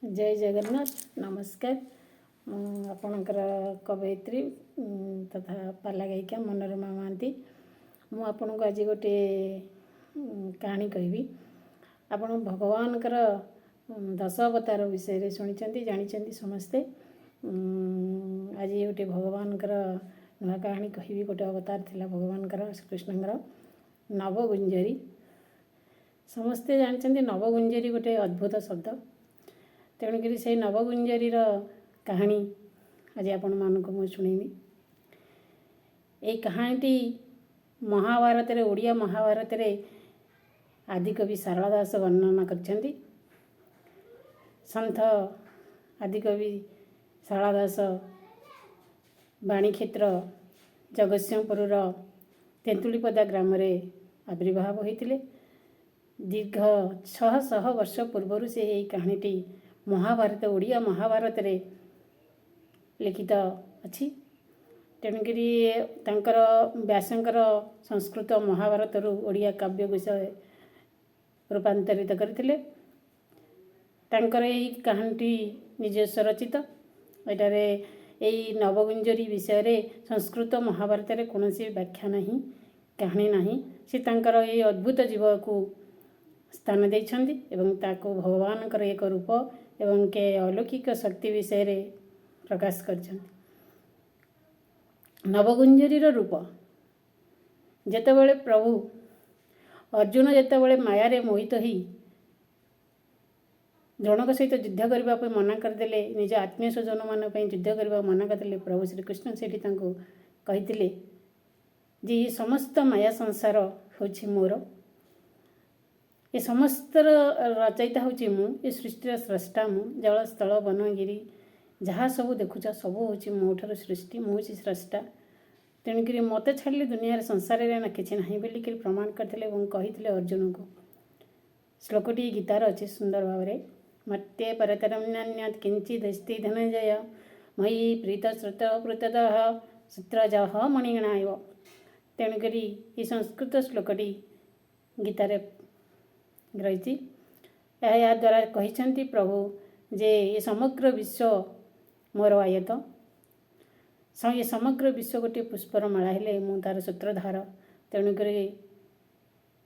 जय जगन्नाथ नमस्कार। आपणकर कवयित्री तथा पाला गायिका मनोरमा महांती। मु आपन को आज गोटे कहानी कहबी। आपण भगवानकर 10 अवतार विषय शुणी जानी समस्ते। आज गोटे भगवानकर नुआ कहानी कहबी। गोटे अवतार थिला भगवानकर श्रीकृष्णकर नवगुंजरी। समस्ते जानते नवगुंजरी गोटे अद्भुत शब्द। तेणुकरी से नवगुंजरीर कहानी आज आपण मानक मु शुणेबी। ये कहानीटी महाभारत रे ओडिया महाभारत रे आदिकवि सारला दास वर्णना करछंती। संत आदिकवि सारला दास बाणीक्षेत्र जगतसिंहपुर तेंतुलीपदा ग्राम रे आविर्भाव होइतिले। दीर्घ 600 वर्ष पूर्व से यही कहानीटी महाभारत ओडिया महाभारत रे लिखित अच्छी। तेणुकरी तांकर व्यासंकर संस्कृत महाभारत रु ओडिया काव्य विषय रूपांतरित करथिले। तांकर यही कहानीटी निजस्व रचित। एटारे यही नवगुंजरी विषय रे संस्कृत महाभारत रे कोनोसी व्याख्या नहीं, कहानी नहीं। से तांकर यही अद्भुत जीव को स्थान देइछंती एवं ताको भगवानकर एक रूप एवं के अलौकिक शक्ति विषय रे प्रकाश करछंती। नवगुंजरीर रूप जेतेबेले प्रभु अर्जुन जेतेबेले माया रे मोहित ही जनक सहित युद्ध करने मना करदे, निज आत्मीय स्वजन मान युद्ध करने मना करदे। प्रभु श्रीकृष्ण से कही जे समस्त माया संसार होछि मोर, ये समस्त रचयिता हूँ मु, ये सृष्टि स्रष्टा मु। जल स्थल वन गिरी जहाँ सब देखुच सब हूँ मोठार सृष्टि, मुझे स्रष्टा। तेणुक मत छाड़े दुनिया संसार ना कि ना बोलिक प्रमाण करते कही अर्जुन को। श्लोकटी गीतार अच्छे सुंदर भाव में मत्ते परतरम नान्यत् किंचिदस्ति धनंजय मयि प्रीत श्रुत पृततः सूत्रजः मणिगणायव। तेणुक ये संस्कृत श्लोकटी गीतार रही। या द्वारा कही प्रभु जे ये समग्र विश्व मोर आयत, ये समग्र विश्व गोटे पुष्पर माला हेले मु तार सूत्रधार। तेणुक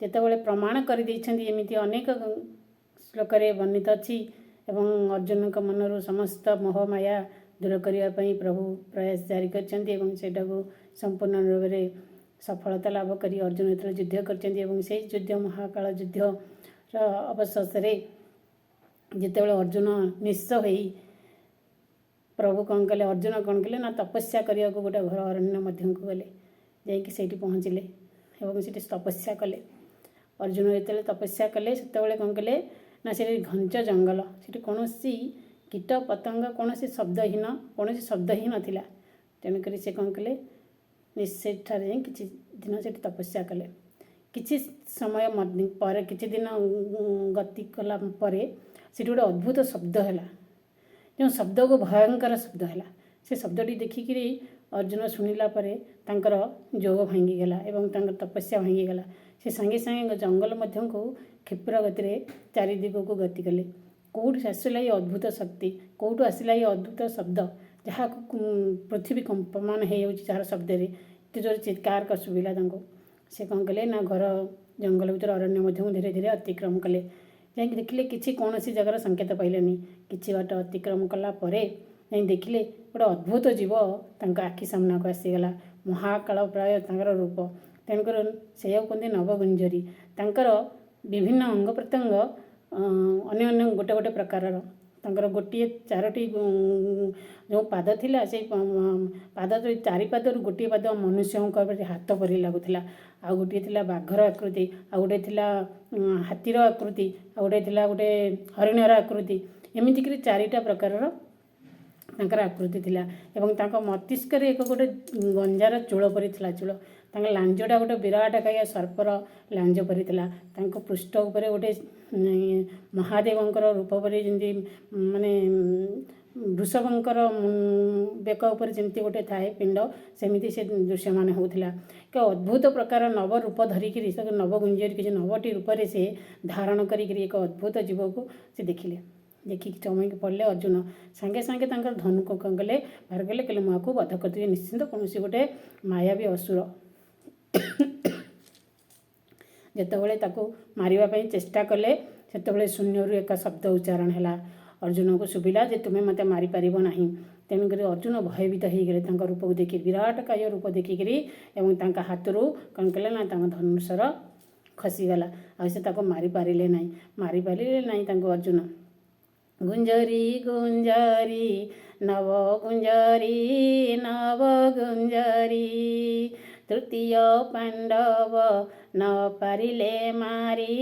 जितेबाला प्रमाण कर एमती अनेक श्लोक वर्णित अच्छी एवं अर्जुन का मनरू समस्त मोह माया दूर करने प्रभु प्रयास जारी कर संपूर्ण रूप से सफलता लाभ कर अर्जुन युद्ध कर युद्ध महाकाल युद्ध अवशेष जितेबाला अर्जुन निश्चय हो प्रभु कौन कले, अर्जुन कौन कले ना तपस्या करने को गोटे घर अरण्य मध्य को गले, जाकि पहुँचले और तपस्या कले। अर्जुन जिते तपस्या कले से कौन कले ना से घंच जंगल से कौन कीट पतंग कौन शब्दहीन कौन शब्द ही नाला। तेणुक से कौन कले निश्चय कि दिन से तपस्या कले। किछि समय पर किछि दिन गति कला से गोटे अद्भुत शब्द है, जो शब्द को भयंकर शब्द है। से शब्दटी देखिक अर्जुन शुणिला तांकर जोग भांगीगला एवं तांकर तपस्या भांगीगला। से सांगे सांगे जंगल मध्य को क्षिप्र गति चारिदिग को गति कले। कौटू आसला ये अद्भुत शक्ति, कौटू आसला ये अद्भुत शब्द जहाँ पृथ्वी कंपमान हो जार शब्द जोर चित्कार कर शुभिला। से कौन कले ना घर जंगल भर अरण्य मध्य धीरे धीरे अतिक्रम कले। जाकि देखिले किसी कौन सी जगार संकेत पाइलेनी। किछि बाट अतिक्रम कलापर देखिले गोटे अद्भुत जीव आखि सामना को आसीगला। महाकाल प्राय तांकर रूप। तेणुक से कहते नवगुंजरी। तांकर विभिन्न अंग प्रत्यंग अन्य अन्य गोटे गोटे प्रकार गोटे 4टी जो पाद थिला से पाद चारि पादर गोटे पाद मनुष्य हाथ परी लगुला, आ गोटे थिला बाघर आकृति, आ गोटे थिला हाथीर आकृति, आ गोटे थिला गोटे हरिणर आकृति। एमितिक 4टा प्रकार तांकर आकृति थिला एवं तांको मस्तिष्क रे एक गोटे गंजार चूल परी थिला। चूल तांका लांजटा गोटे विराट काया सर्पर लांज परी थिला। तांको पृष्ठ उपरे गोटे महादेवंकर रूप परी जमी माने वृषभंकर बेक उपर जमी गोटे थाए पिंड सेमिति से दृश्यमान होता। एक अद्भुत प्रकार नव रूप धरिक नवगुंजरी 9टी रूप से धारण कर एक अद्भुत जीव को से देखिले। ଦେଖିକି ଚମକି ପଡ଼ିଲେ ଅର୍ଜୁନ। ସାଙ୍ଗେ ସାଙ୍ଗେ ତାଙ୍କର ଧନୁକୁ କ'ଣ କଲେ, ବାହାର କଲେ, କହିଲେ ମୁଁ ଆକୁ ବଧ କରିଦେବି ନିଶ୍ଚିନ୍ତ। କୌଣସି ଗୋଟେ ମାୟାବୀ ଅସୁର ଯେତେବେଳେ ତାକୁ ମାରିବା ପାଇଁ ଚେଷ୍ଟା କଲେ, ସେତେବେଳେ ଶୂନ୍ୟରୁ ଏକ ଶବ୍ଦ ଉଚ୍ଚାରଣ ହେଲା। ଅର୍ଜୁନକୁ ଶୁଭିଲା ଯେ ତୁମେ ମୋତେ ମାରିପାରିବ ନାହିଁ। ତେଣୁକରି ଅର୍ଜୁନ ଭୟଭୀତ ହୋଇଗଲେ ତାଙ୍କ ରୂପକୁ ଦେଖି, ବିରାଟ କାୟ ରୂପ ଦେଖିକିରି, ଏବଂ ତାଙ୍କ ହାତରୁ କ'ଣ କଲେ ନା ତାଙ୍କ ଧନୁଷର ଖସିଗଲା। ଆଉ ସେ ତାକୁ ମାରିପାରିଲେ ନାହିଁ ତାଙ୍କୁ ଅର୍ଜୁନ। ଗୁଞ୍ଜରି ଗୁଞ୍ଜରି ନବ ଗୁଞ୍ଜରି ନବ ଗୁଞ୍ଜରି, ତୃତୀୟ ପାଣ୍ଡବ ନ ପାରିଲେ ମାରି,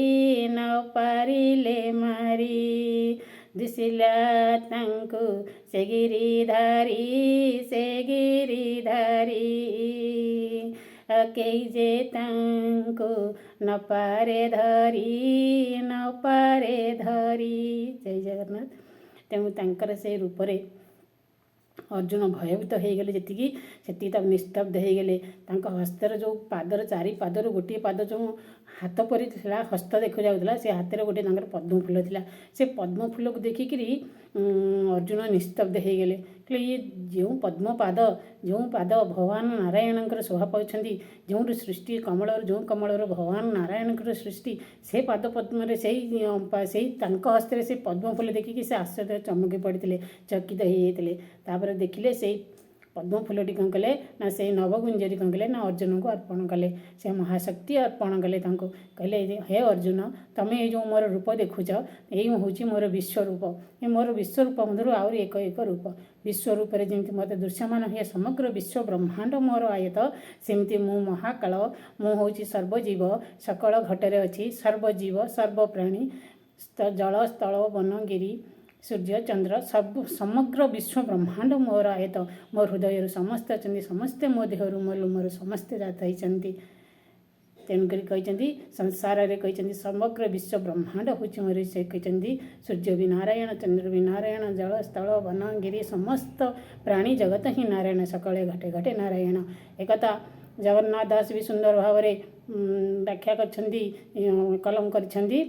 ଦିଶିଲା ତାଙ୍କୁ ସେ ଗିରିଧାରୀ, କେହି ଯେ ତାଙ୍କୁ ନ ପାରେ ଧରି। ଜୟ ଜଗନ୍ନାଥ। ତେଣୁ ତାଙ୍କର ସେ ରୂପରେ ଅର୍ଜୁନ ଭୟଭୀତ ହୋଇଗଲେ, ସେତିକି ତାକୁ ନିସ୍ତବ୍ଧ ହୋଇଗଲେ। ତାଙ୍କ ହସ୍ତର ଯେଉଁ ପାଦର ଚାରି ପାଦରୁ ଗୋଟିଏ ପାଦ ଯେଉଁ ହାତ ପରି ଥିଲା, ହସ୍ତ ଦେଖାଯାଉଥିଲା, ସେ ହାତରେ ଗୋଟିଏ ତାଙ୍କର ପଦ୍ମଫୁଲ ଥିଲା। ସେ ପଦ୍ମଫୁଲକୁ ଦେଖିକିରି ଅର୍ଜୁନ ନିସ୍ତବ୍ଧ ହୋଇଗଲେ। କହିଲେ ଇଏ ଯେଉଁ ପାଦ ଭଗବାନ ନାରାୟଣଙ୍କର ଶୋଭା ପାଉଛନ୍ତି, ଯେଉଁଠି ସୃଷ୍ଟି ଯେଉଁ କମଳରୁ ଭଗବାନ ନାରାୟଣଙ୍କର ସୃଷ୍ଟି, ସେ ପାଦ ପଦ୍ମରେ ସେଇ ତାଙ୍କ ହସ୍ତରେ ସେ ପଦ୍ମଫୁଲ ଦେଖିକି ସେ ଆଶ୍ଚର୍ଯ୍ୟ ଚମକି ପଡ଼ିଥିଲେ, ଚକିତ ହୋଇଯାଇଥିଲେ। ତାପରେ ଦେଖିଲେ ସେଇ ପଦ୍ମଫୁଲଟି କ'ଣ କଲେ ନା, ସେଇ ନବଗୁଞ୍ଜରି କ'ଣ କଲେ ନା ଅର୍ଜୁନଙ୍କୁ ଅର୍ପଣ କଲେ। ସେ ମହାଶକ୍ତି ଅର୍ପଣ କଲେ ତାଙ୍କୁ। କହିଲେ ହେ ଅର୍ଜୁନ, ତମେ ଏଇ ଯେଉଁ ମୋର ରୂପ ଦେଖୁଛ, ଏଇ ହେଉଛି ମୋର ବିଶ୍ୱରୂପ। ଏ ମୋର ବିଶ୍ୱରୂପ ମଧ୍ୟରୁ ଆହୁରି ଏକ ରୂପ। ବିଶ୍ୱରୂପରେ ଯେମିତି ମୋତେ ଦୃଶ୍ୟମାନ ହୁଏ ସମଗ୍ର ବିଶ୍ୱ ବ୍ରହ୍ମାଣ୍ଡ ମୋର ଆୟତ, ସେମିତି ମୁଁ ମହାକାଳ, ମୁଁ ହେଉଛି ସର୍ବଜୀବ, ସକଳ ଘଟରେ ଅଛି, ସର୍ବଜୀବ ସର୍ବପ୍ରାଣୀ, ଜଳ ସ୍ଥଳ ବନ ଗିରି ସୂର୍ଯ୍ୟ ଚନ୍ଦ୍ର ସମଗ୍ର ବିଶ୍ୱ ବ୍ରହ୍ମାଣ୍ଡ ମୋର ଆୟତ। ମୋ ହୃଦୟରୁ ସମସ୍ତେ ଅଛନ୍ତି, ସମସ୍ତେ ମୋ ଦେହରୁ ମୋର ସମସ୍ତେ ଜାତ ହୋଇଛନ୍ତି। ତେଣୁକରି କହିଛନ୍ତି ସଂସାରରେ କହିଛନ୍ତି ସମଗ୍ର ବିଶ୍ୱ ବ୍ରହ୍ମାଣ୍ଡ ହେଉଛି ମୋର। ସେ କହିଛନ୍ତି ସୂର୍ଯ୍ୟ ବି ନାରାୟଣ, ଚନ୍ଦ୍ର ବି ନାରାୟଣ, ଜଳ ସ୍ଥଳ ବନ ଗିରି ସମସ୍ତ ପ୍ରାଣୀ ଜଗତ ହିଁ ନାରାୟଣ, ସକଳେ ଘଟେ ଘଟେ ନାରାୟଣ। ଏକଥା ଜଗନ୍ନାଥ ଦାସ ବି ସୁନ୍ଦର ଭାବରେ ବ୍ୟାଖ୍ୟା କରିଛନ୍ତି, କଲମ କରିଛନ୍ତି,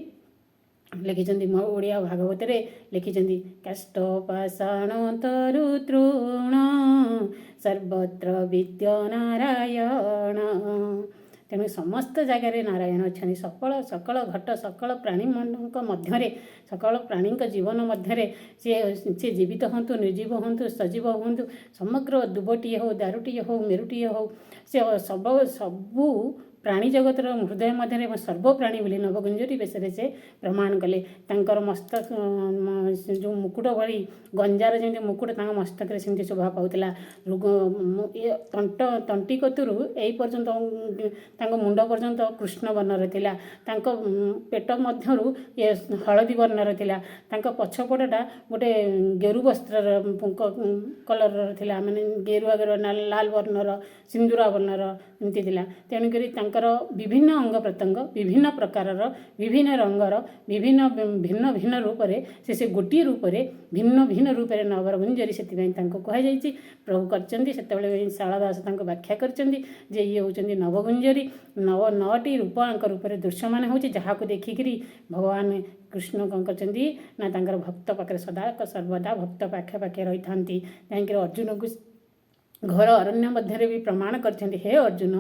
ଲେଖିଛନ୍ତି। ମୋ ଓଡ଼ିଆ ଭାଗବତରେ ଲେଖିଛନ୍ତି, କାଷ୍ଠ ପାଷାଣ ତରୁ ତୃଣ ସର୍ବତ୍ର ବିଦ୍ୟ ନାରାୟଣ। ତେଣୁ ସମସ୍ତ ଜାଗାରେ ନାରାୟଣ ଅଛନ୍ତି। ସକଳ ଘଟ ସକଳ ପ୍ରାଣୀମାନଙ୍କ ମଧ୍ୟରେ, ସକଳ ପ୍ରାଣୀଙ୍କ ଜୀବନ ମଧ୍ୟରେ ସେ ଜୀବିତ ହୁଅନ୍ତୁ, ନିର୍ଜୀବ ହୁଅନ୍ତୁ, ସଜୀବ ହୁଅନ୍ତୁ, ସମଗ୍ର ଦୁବଟିଏ ହେଉ, ଦାରୁଟିଏ ହେଉ, ମେରୁଟିଏ ହେଉ, ସେ ସବୁ ପ୍ରାଣୀ ଜଗତର ହୃଦୟ ମଧ୍ୟରେ ସର୍ବପ୍ରାଣୀ ବୋଲି ନବଗୁଞ୍ଜରି ବେଶରେ ସେ ପ୍ରମାଣ କଲେ। ତାଙ୍କର ମସ୍ତକ ଯେଉଁ ମୁକୁଟ ଭଳି ଗଞ୍ଜାର ଯେମିତି ମୁକୁଟ ତାଙ୍କ ମସ୍ତକରେ ସେମିତି ଶୋଭା ପାଉଥିଲା। ତଣ୍ଟି କତୁରୁ ଏଇ ପର୍ଯ୍ୟନ୍ତ ତାଙ୍କ ମୁଣ୍ଡ ପର୍ଯ୍ୟନ୍ତ କୃଷ୍ଣ ବର୍ଣ୍ଣର ଥିଲା। ତାଙ୍କ ପେଟ ମଧ୍ୟରୁ ହଳଦୀ ବର୍ଣ୍ଣର ଥିଲା। ତାଙ୍କ ପଛପଟଟା ଗୋଟେ ଗେରୁ ବସ୍ତ୍ରର କଲରର ଥିଲା, ମାନେ ଗେରୁଆ ଲାଲ ବର୍ଣ୍ଣର, ସିନ୍ଦୁରା ବର୍ଣ୍ଣର ଏମିତି ଥିଲା। ତେଣୁକରି ତାଙ୍କର ବିଭିନ୍ନ ଅଙ୍ଗ ପ୍ରତ୍ୟଙ୍ଗ ବିଭିନ୍ନ ପ୍ରକାରର, ବିଭିନ୍ନ ରଙ୍ଗର, ଭିନ୍ନ ଭିନ୍ନ ରୂପରେ ସେ ଗୋଟିଏ ରୂପରେ ଭିନ୍ନ ରୂପରେ ନବଗୁଞ୍ଜରି, ସେଥିପାଇଁ ତାଙ୍କୁ କୁହାଯାଇଛି। ପ୍ରଭୁ କରିଛନ୍ତି ସେତେବେଳେ ଶାଳଦାସ ତାଙ୍କୁ ବ୍ୟାଖ୍ୟା କରିଛନ୍ତି ଯେ ଇଏ ହେଉଛନ୍ତି ନବଗୁଞ୍ଜରି। ନଅଟି ରୂପ ଆଙ୍କ ରୂପରେ ଦୃଶ୍ୟମାନ ହେଉଛି, ଯାହାକୁ ଦେଖିକିରି ଭଗବାନ କୃଷ୍ଣ କ'ଣ କରିଛନ୍ତି ନା ତାଙ୍କର ଭକ୍ତ ପାଖରେ ସର୍ବଦା ଭକ୍ତ ପାଖେ ରହିଥାନ୍ତି। କାହିଁକି ଅର୍ଜୁନକୁ ଘୋର ଅରଣ୍ୟ ମଧ୍ୟରେ ବି ପ୍ରମାଣ କରିଛନ୍ତି, ହେ ଅର୍ଜୁନ,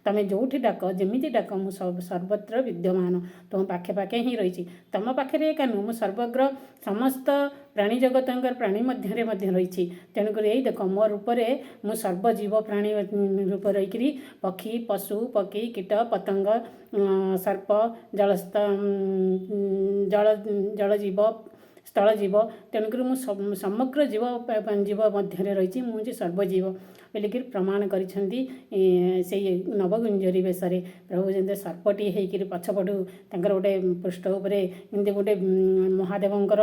ତମେ ଯେଉଁଠି ଡାକ, ଯେମିତି ଡାକ, ମୁଁ ସର୍ବତ୍ର ବିଦ୍ୟମାନ, ତୁମ ପାଖେ ହିଁ ରହିଛି। ତମ ପାଖରେ ଏକା ନୁହେଁ, ମୁଁ ସର୍ବଗ୍ର ସମସ୍ତ ପ୍ରାଣୀ ଜଗତଙ୍କର ପ୍ରାଣୀ ମଧ୍ୟରେ ମଧ୍ୟ ରହିଛି। ତେଣୁକରି ଏଇ ଦେଖ ମୋ ରୂପରେ ମୁଁ ସର୍ବଜୀବ ପ୍ରାଣୀ ରୂପ ରହିକିରି ପକ୍ଷୀ, ପଶୁ ପକ୍ଷୀ, କୀଟ ପତଙ୍ଗ, ସର୍ପ, ଜଳଜୀବ, ସ୍ଥଳଜୀବ, ତେଣୁକରି ମୁଁ ସମଗ୍ର ଜୀବ ମଧ୍ୟରେ ରହିଛି। ମୁଁ ହେଉଛି ସର୍ବଜୀବ ବୋଲିକିରି ପ୍ରମାଣ କରିଛନ୍ତି ସେଇ ନବଗୁଞ୍ଜରି ବେଶରେ। ପ୍ରଭୁ ଯେମିତି ସର୍ପଟିଏ ହେଇକିରି ପଛପଟୁ ତାଙ୍କର ଗୋଟେ ପୃଷ୍ଠ ଉପରେ ଯେମିତି ଗୋଟେ ମହାଦେବଙ୍କର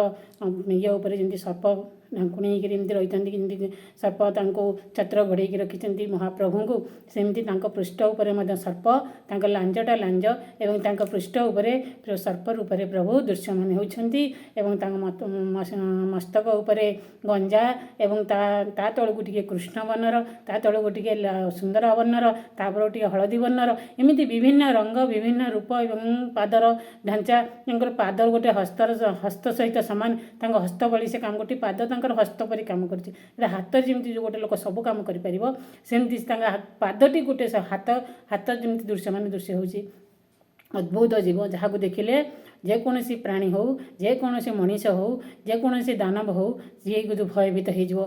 ଇଏ ଉପରେ ଯେମିତି ସର୍ପ ଢାଙ୍କୁଣୀ ହେଇକିରି ଏମିତି ରହିଥାନ୍ତି, ଯେମିତି ସର୍ପ ତାଙ୍କୁ ଛତ୍ର ଘୋଡ଼େଇକି ରଖିଛନ୍ତି ମହାପ୍ରଭୁଙ୍କୁ, ସେମିତି ତାଙ୍କ ପୃଷ୍ଠ ଉପରେ ମଧ୍ୟ ସର୍ପ, ତାଙ୍କ ଲାଞ୍ଜଟା ଲାଞ୍ଜ ଏବଂ ତାଙ୍କ ପୃଷ୍ଠ ଉପରେ ସର୍ପ ରୂପରେ ପ୍ରଭୁ ଦୃଶ୍ୟମାନ ହେଉଛନ୍ତି। ଏବଂ ତାଙ୍କ ମସ୍ତକ ଉପରେ ଗଞ୍ଜା ଏବଂ ତା ତଳକୁ ଟିକେ କୃଷ୍ଣ ବର୍ଣ୍ଣର ତା ତଳକୁ ଟିକେ ସୁନ୍ଦର ବର୍ଣ୍ଣର, ତାପରେ ଟିକେ ହଳଦୀ ବର୍ଣ୍ଣର, ଏମିତି ବିଭିନ୍ନ ରଙ୍ଗ ବିଭିନ୍ନ ରୂପ ଏବଂ ପାଦର ଢାଞ୍ଚା, ତାଙ୍କର ପାଦ ଗୋଟେ ହସ୍ତ ସହିତ ସମାନ, ତାଙ୍କ ହସ୍ତ ଭଳି ସେ କାମ କରୁଛି, ପାଦ ତାଙ୍କର ହସ୍ତ ପରି କାମ କରୁଛି। ଏଇଟା ହାତ ଯେମିତି ଯେଉଁ ଗୋଟେ ଲୋକ ସବୁ କାମ କରିପାରିବ ସେମିତି ତାଙ୍କ ପାଦଟି ଗୋଟେ ହାତ ଯେମିତି ଦୃଶ୍ୟମାନ ଦୃଶ୍ୟ ହେଉଛି। ଅଦ୍ଭୁତ ଜୀବ, ଯାହାକୁ ଦେଖିଲେ ଯେକୌଣସି ପ୍ରାଣୀ ହେଉ, ଯେକୌଣସି ମଣିଷ ହେଉ, ଯେକୌଣସି ଦାନବ ହେଉ, ଯିଏ ଭୟଭୀତ ହେଇଯିବ।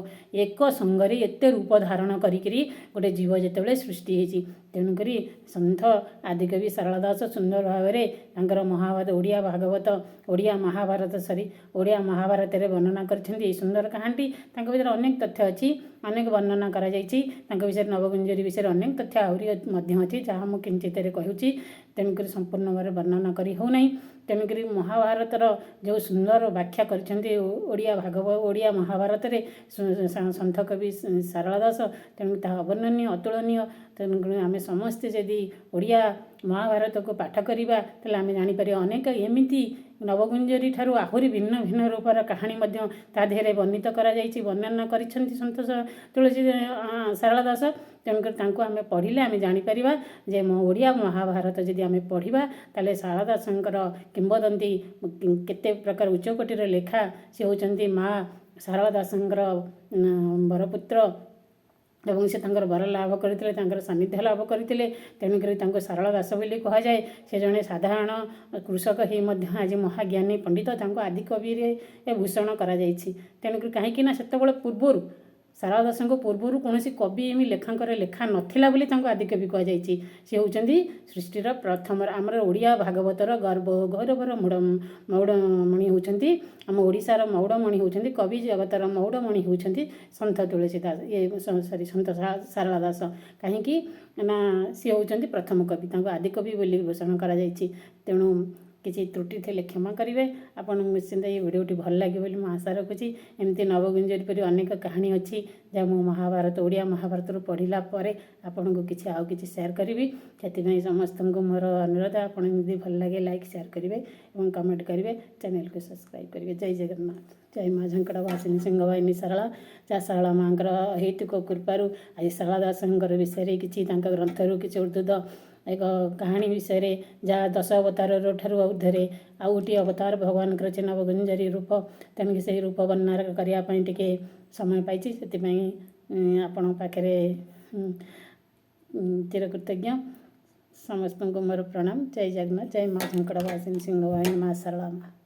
ଏକ ସଙ୍ଗରେ ଏତେ ରୂପ ଧାରଣ କରିକିରି ଗୋଟେ ଜୀବ ଯେତେବେଳେ ସୃଷ୍ଟି ହେଇଛି। ତେଣୁକରି ସନ୍ଥ ଆଦିକବି ସାରଳା ଦାସ ସୁନ୍ଦର ଭାବରେ ତାଙ୍କର ଓଡ଼ିଆ ଭାଗବତ, ଓଡ଼ିଆ ମହାଭାରତରେ ବର୍ଣ୍ଣନା କରିଛନ୍ତି ଏହି ସୁନ୍ଦର କାହାଣୀଟି। ତାଙ୍କ ଭିତରେ ଅନେକ ତଥ୍ୟ ଅଛି, ଅନେକ ବର୍ଣ୍ଣନା କରାଯାଇଛି। ତାଙ୍କ ବିଷୟରେ ନବଗୁଞ୍ଜରୀ ବିଷୟରେ ଅନେକ ତଥ୍ୟ ଆହୁରି ମଧ୍ୟ ଅଛି, ଯାହା ମୁଁ କିଞ୍ଚିତରେ କହୁଛି। ତେଣୁକରି ସମ୍ପୂର୍ଣ୍ଣ ଭାବରେ ବର୍ଣ୍ଣନା କରି ହେଉନାହିଁ। ତେଣୁକରି ମହାଭାରତର ଯେଉଁ ସୁନ୍ଦର ବ୍ୟାଖ୍ୟା କରିଛନ୍ତି ଓଡ଼ିଆ ମହାଭାରତରେ ସନ୍ଥ କବି ସାରଳା ଦାସ, ତେଣୁ ତାହା ଅବର୍ଣ୍ଣନୀୟ, ଅତୁଳନୀୟ। ତେଣୁକରି ଆମେ ସମସ୍ତେ ଯଦି ଓଡ଼ିଆ ମହାଭାରତକୁ ପାଠ କରିବା ତାହେଲେ ଆମେ ଜାଣିପାରିବା ଅନେକ ଏମିତି ନବଗୁଞ୍ଜରୀ ଠାରୁ ଆହୁରି ଭିନ୍ନ ଭିନ୍ନ ରୂପର କାହାଣୀ ମଧ୍ୟ ତା ଦେହରେ ବର୍ଣ୍ଣିତ କରାଯାଇଛି, ବର୍ଣ୍ଣନା କରିଛନ୍ତି ସନ୍ଥ ତୁଳସୀ ସାରଳା ଦାସ। ତେଣୁକରି ତାଙ୍କୁ ଆମେ ପଢ଼ିଲେ ଆମେ ଜାଣିପାରିବା ଯେ ଓଡ଼ିଆ ମହାଭାରତ ଯଦି ଆମେ ପଢ଼ିବା ତାହେଲେ ସାରଳା ଦାସଙ୍କର କିମ୍ବଦନ୍ତୀ କେତେ ପ୍ରକାର ଉଚ୍ଚକୋଟୀର ଲେଖା। ସେ ହେଉଛନ୍ତି ମା ସାରଳା ଦାସଙ୍କର ବରପୁତ୍ର ଏବଂ ସେ ତାଙ୍କର ବର ଲାଭ କରିଥିଲେ, ତାଙ୍କର ସାନ୍ନିଧ୍ୟ ଲାଭ କରିଥିଲେ। ତେଣୁକରି ତାଙ୍କୁ ସାରଳା ଦାସ ବୋଲି କୁହାଯାଏ। ସେ ଜଣେ ସାଧାରଣ କୃଷକ ହେଇ ମଧ୍ୟ ଆଜି ମହାଜ୍ଞାନୀ ପଣ୍ଡିତ, ତାଙ୍କୁ ଆଦିକବିରେ ଭୂଷଣ କରାଯାଇଛି। ତେଣୁକରି କାହିଁକି ନା ସେତେବେଳେ ପୂର୍ବରୁ ସାରଳା ଦାସଙ୍କ ପୂର୍ବରୁ କୌଣସି କବି ଲେଖାଙ୍କର ଲେଖା ନଥିଲା ବୋଲି ତାଙ୍କୁ ଆଦିକବି କୁହାଯାଇଛି। ସେ ହେଉଛନ୍ତି ସୃଷ୍ଟିର ପ୍ରଥମ ଆମର ଓଡ଼ିଆ ଭାଗବତର ଗୌରବର ମୌଡ଼ମଣି ହେଉଛନ୍ତି, ଆମ ଓଡ଼ିଶାର ମୌଡ଼ମଣି ହେଉଛନ୍ତି, କବି ଜଗତର ମୌଡ଼ମଣି ହେଉଛନ୍ତି ସନ୍ଥ ତୁଳସୀ ଦାସ, ସନ୍ଥ ସାରଳା ଦାସ। କାହିଁକି ନା ସେ ହେଉଛନ୍ତି ପ୍ରଥମ କବି, ତାଙ୍କୁ ଆଦିକବି ବୋଲି ଘୋଷଣା କରାଯାଇଛି। ତେଣୁ କିଛି ତ୍ରୁଟି ଥିଲେ କ୍ଷମା କରିବେ। ଆପଣଙ୍କୁ ନିଶ୍ଚିନ୍ତ ଏହି ଭିଡ଼ିଓଟି ଭଲ ଲାଗିବ ବୋଲି ମୁଁ ଆଶା ରଖୁଛି। ଏମିତି ନବଗୁଞ୍ଜରୀ ପରି ଅନେକ କାହାଣୀ ଅଛି ଯାହା ମୁଁ ଓଡ଼ିଆ ମହାଭାରତରୁ ପଢ଼ିଲା ପରେ ଆପଣଙ୍କୁ ଆଉ କିଛି ସେୟାର କରିବି। ସେଥିପାଇଁ ସମସ୍ତଙ୍କୁ ମୋର ଅନୁରୋଧ, ଆପଣ ଯଦି ଭଲ ଲାଗେ ଲାଇକ୍ ସେୟାର କରିବେ ଏବଂ କମେଣ୍ଟ କରିବେ, ଚ୍ୟାନେଲକୁ ସବସ୍କ୍ରାଇବ୍ କରିବେ। ଜୟ ଜଗନ୍ନାଥ, ଜୟ ମା ଝଙ୍କଡ଼ବାସିନୀ ସିଂହବାହିନୀ ସାରଳା। ଯାହା ସାରଳା ମାଙ୍କର ଅହୈତୁକ କୃପାରୁ ଆଜି ସାରଳା ଦାସଙ୍କର ବିଷୟରେ କିଛି ତାଙ୍କ ଗ୍ରନ୍ଥରୁ କିଛି ଉଦ୍ଧୃତ ଏକ କାହାଣୀ ବିଷୟରେ, ଯାହା 10 ଅବତାରର ଠାରୁ ଊର୍ଦ୍ଧ୍ୱରେ ଆଉ ଗୋଟିଏ ଅବତାର ଭଗବାନଙ୍କର ଅଛି ନବଗୁଞ୍ଜରୀ ରୂପ। ତେଣୁକି ସେହି ରୂପ ବର୍ଣ୍ଣନା କରିବା ପାଇଁ ଟିକେ ସମୟ ପାଇଛି, ସେଥିପାଇଁ ଆପଣଙ୍କ ପାଖରେ ଚିରକୃତଜ୍ଞ। ସମସ୍ତଙ୍କୁ ମୋର ପ୍ରଣାମ। ଜୟ ଜଗନ୍ନାଥ, ଜୟ ମା ଝଙ୍କଡ଼ବାସିନୀ ସିଂହବାହିନୀ ମା ସାରଳା ମା।